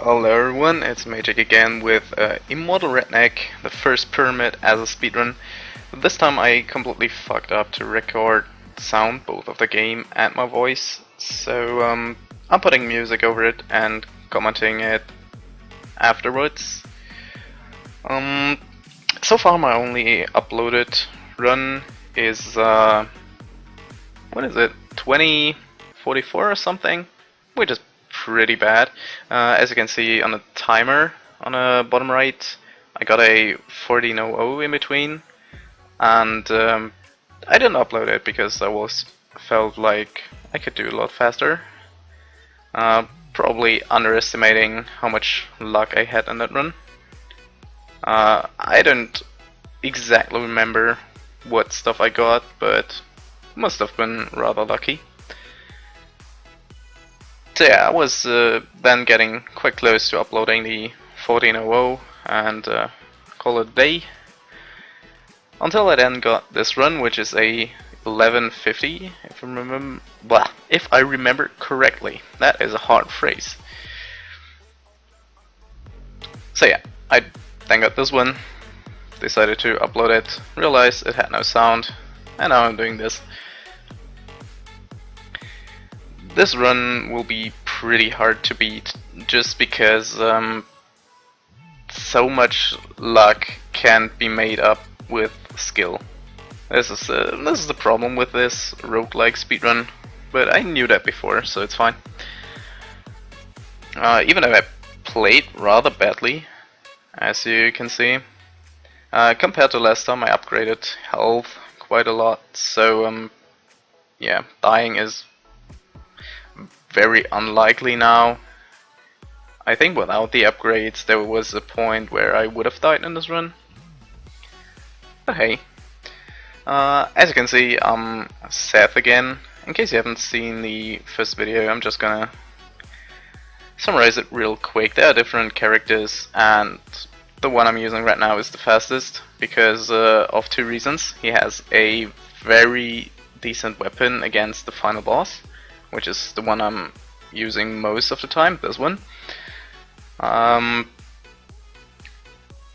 Hello everyone, it's Mageikk again with Immortal Redneck, the first pyramid as a speedrun. This time I completely fucked up to record sound, both of the game and my voice, so I'm putting music over it and commenting it afterwards. So far my only uploaded run is, what is it, 2044 or something, which is pretty bad. As you can see on the timer on the bottom right, I got a 1400 in between, and I didn't upload it because I felt like I could do a lot faster. Probably underestimating how much luck I had in that run. I don't exactly remember what stuff I got, but must have been rather lucky. So yeah, I was then getting quite close to uploading the 1400 and call it a day. Until I then got this run, which is a 1150, if I remember correctly. That is a hard phrase. So yeah, I then got this one, decided to upload it, realized it had no sound, and now I'm doing this. This run will be pretty hard to beat, just because so much luck can't be made up with skill. This is the problem with this roguelike speedrun, but I knew that before, so it's fine. Even though I played rather badly, as you can see, compared to last time I upgraded health quite a lot, so yeah, dying is very unlikely now. I think without the upgrades there was a point where I would have died in this run. But hey, as you can see, I'm Seth again. In case you haven't seen the first video, I'm just gonna summarize it real quick. There are different characters, and the one I'm using right now is the fastest because of two reasons. He has a very decent weapon against the final boss, which is the one I'm using most of the time, this one.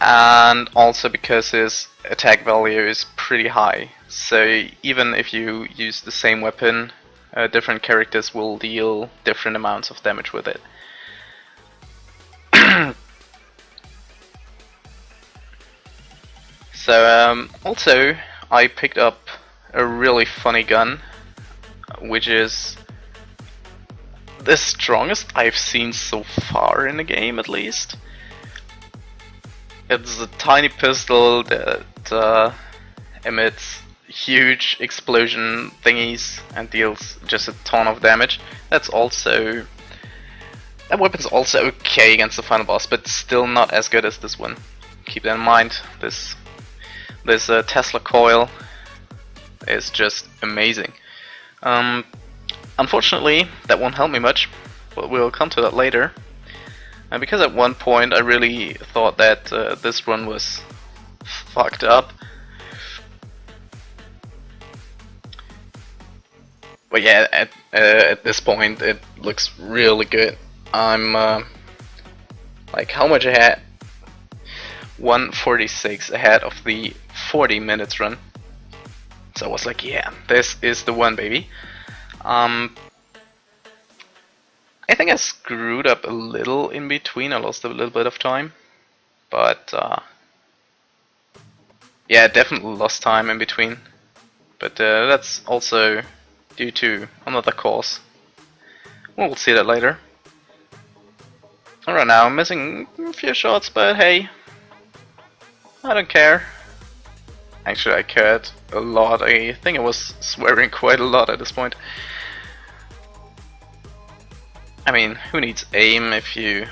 And also because his attack value is pretty high, so even if you use the same weapon, different characters will deal different amounts of damage with it. So also I picked up a really funny gun, which is the strongest I've seen so far in the game, at least. It's a tiny pistol that emits huge explosion thingies and deals just a ton of damage. That weapon's also okay against the final boss, but still not as good as this one. Keep that in mind. This Tesla coil is just amazing. Unfortunately, that won't help me much, but we'll come to that later. Because at one point I really thought that this run was fucked up. But yeah, at this point it looks really good. I'm like, how much ahead? 146 ahead of the 40 minutes run. So I was like, yeah, this is the one, baby. I think I screwed up a little in between. I lost a little bit of time, but yeah, definitely lost time in between. But that's also due to another cause. We'll see that later. Alright, now I'm missing a few shots, but hey, I don't care. Actually, I cared a lot. I think I was swearing quite a lot at this point. I mean, who needs aim if you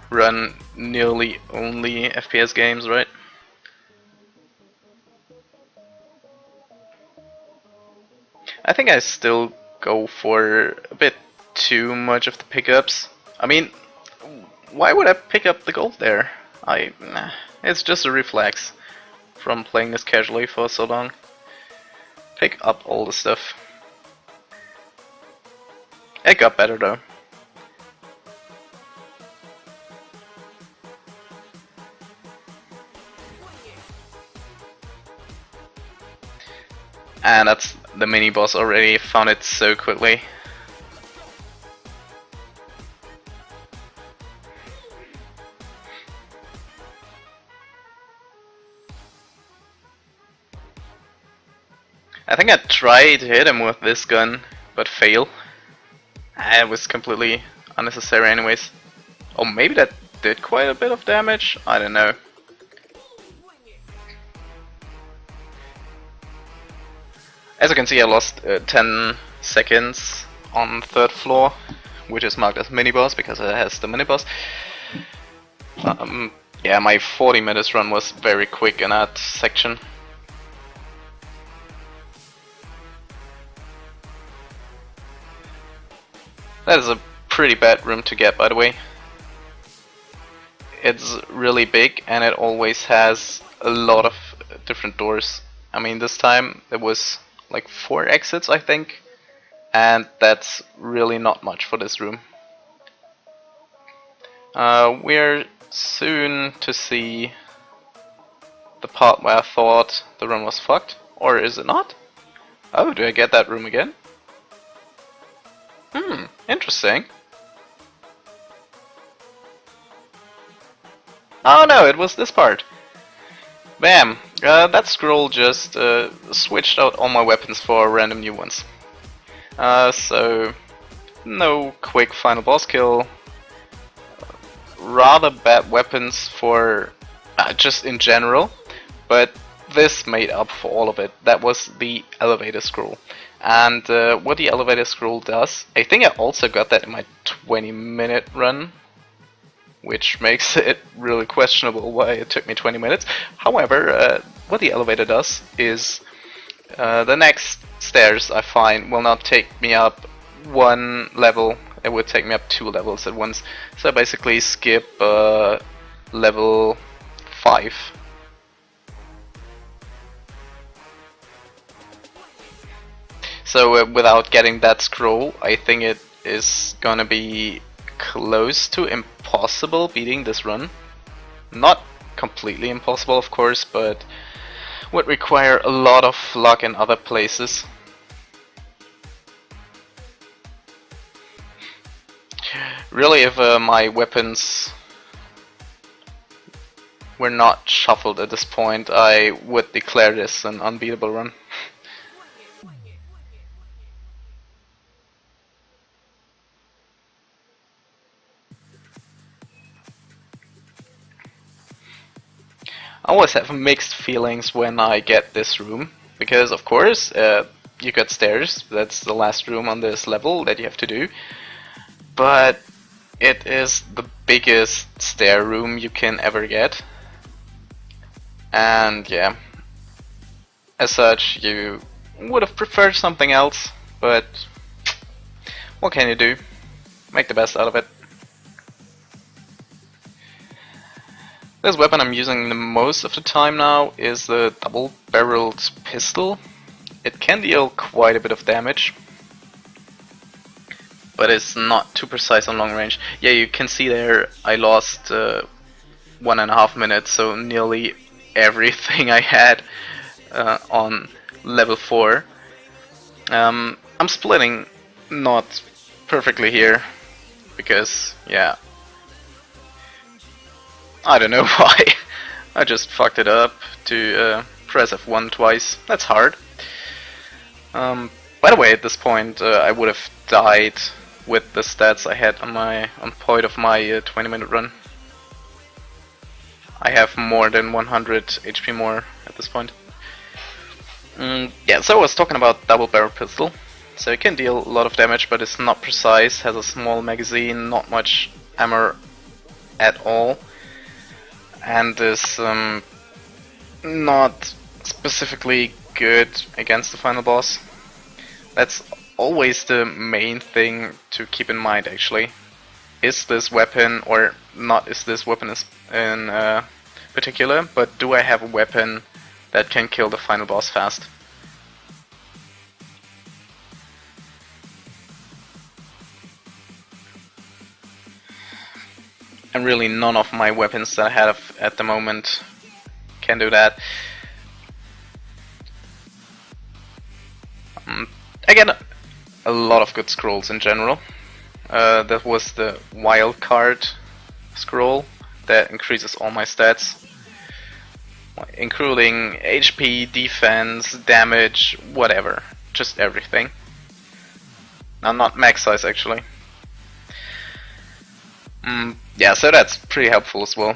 run nearly only FPS games, right? I think I still go for a bit too much of the pickups. I mean, why would I pick up the gold there? It's just a reflex from playing this casually for so long. Pick up all the stuff. It got better though. And that's the mini boss already, found it so quickly. I think I tried to hit him with this gun, but fail. It was completely unnecessary anyways. Oh, maybe that did quite a bit of damage? I don't know. As you can see, I lost 10 seconds on the 3rd floor, which is marked as mini boss because it has the mini boss. Yeah, my 40 minutes run was very quick in that section. That is a pretty bad room to get, by the way. It's really big and it always has a lot of different doors. I mean, this time there was like 4 exits, I think, and that's really not much for this room. We're soon to see the part where I thought the run was fucked, or is it not? Oh, do I get that room again? Interesting. Oh no, it was this part. Bam! That scroll just switched out all my weapons for random new ones. So, no quick final boss kill. Rather bad weapons for just in general, but this made up for all of it. That was the elevator scroll. And what the elevator scroll does, I think I also got that in my 20-minute run, which makes it really questionable why it took me 20 minutes. However, what the elevator does is the next stairs I find will not take me up 1 level, it would take me up 2 levels at once. So I basically skip level 5. So without getting that scroll, I think it is gonna be close to impossible beating this run. Not completely impossible, of course, but would require a lot of luck in other places. Really, if my weapons were not shuffled at this point, I would declare this an unbeatable run. I always have mixed feelings when I get this room, because of course you got stairs, that's the last room on this level that you have to do, but it is the biggest stair room you can ever get, and yeah, as such you would have preferred something else, but what can you do? Make the best out of it. This weapon I'm using the most of the time now is the double-barreled pistol. It can deal quite a bit of damage, but it's not too precise on long range. Yeah, you can see there I lost 1.5 minutes, so nearly everything I had on level 4. I'm splitting not perfectly here, because yeah, I don't know why. I just fucked it up to press F1 twice. That's hard. By the way, at this point, I would have died with the stats I had on point of my 20-minute run. I have more than 100 HP more at this point. Yeah, so I was talking about double barrel pistol. So it can deal a lot of damage, but it's not precise. Has a small magazine, not much ammo at all. And is not specifically good against the final boss. That's always the main thing to keep in mind, actually. Is this weapon, or not is this weapon in particular, but do I have a weapon that can kill the final boss fast? And really none of my weapons that I have at the moment can do that. a lot of good scrolls in general. That was the wild card scroll that increases all my stats, including HP, defense, damage, whatever, just everything. Now, not max size actually. Yeah, so that's pretty helpful as well.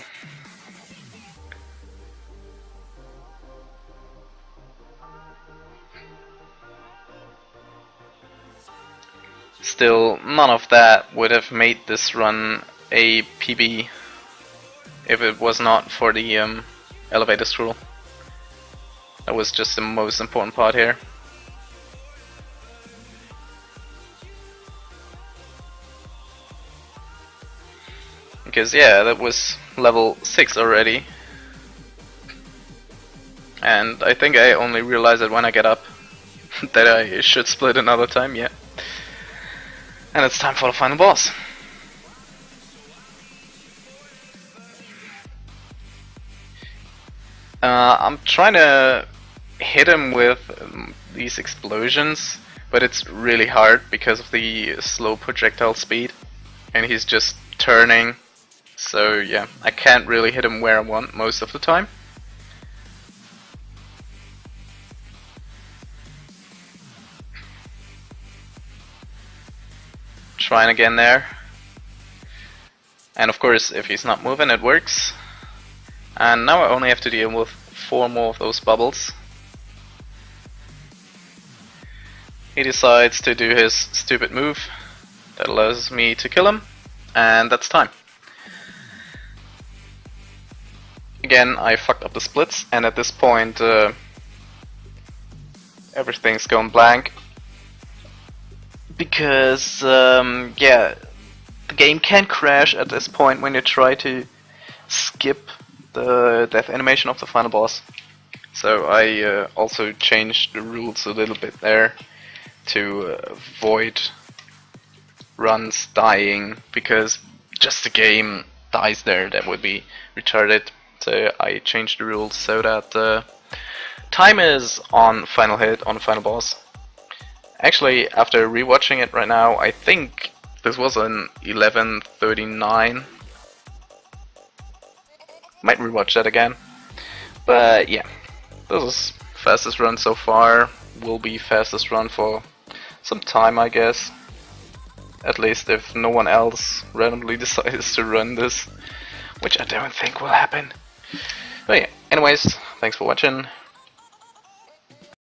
Still, none of that would have made this run a PB if it was not for the elevator scroll. That was just the most important part here. Because yeah, that was level 6 already. And I think I only realized it when I get up that I should split another time, yeah. And it's time for the final boss. I'm trying to hit him with these explosions, but it's really hard because of the slow projectile speed. And he's just turning. So yeah, I can't really hit him where I want most of the time. Trying again there. And of course, if he's not moving, it works. And now I only have to deal with 4 more of those bubbles. He decides to do his stupid move that allows me to kill him, and that's time. Again, I fucked up the splits, and at this point everything's going blank. Because, yeah, the game can crash at this point when you try to skip the death animation of the final boss. So I also changed the rules a little bit there to avoid runs dying, because just the game dies there, that would be retarded. So I changed the rules so that time is on final hit, on the final boss. Actually, after rewatching it right now, I think this was an 11:39. Might rewatch that again. But yeah, this is fastest run so far. Will be fastest run for some time, I guess. At least if no one else randomly decides to run this, which I don't think will happen. But yeah, anyways, thanks for watching.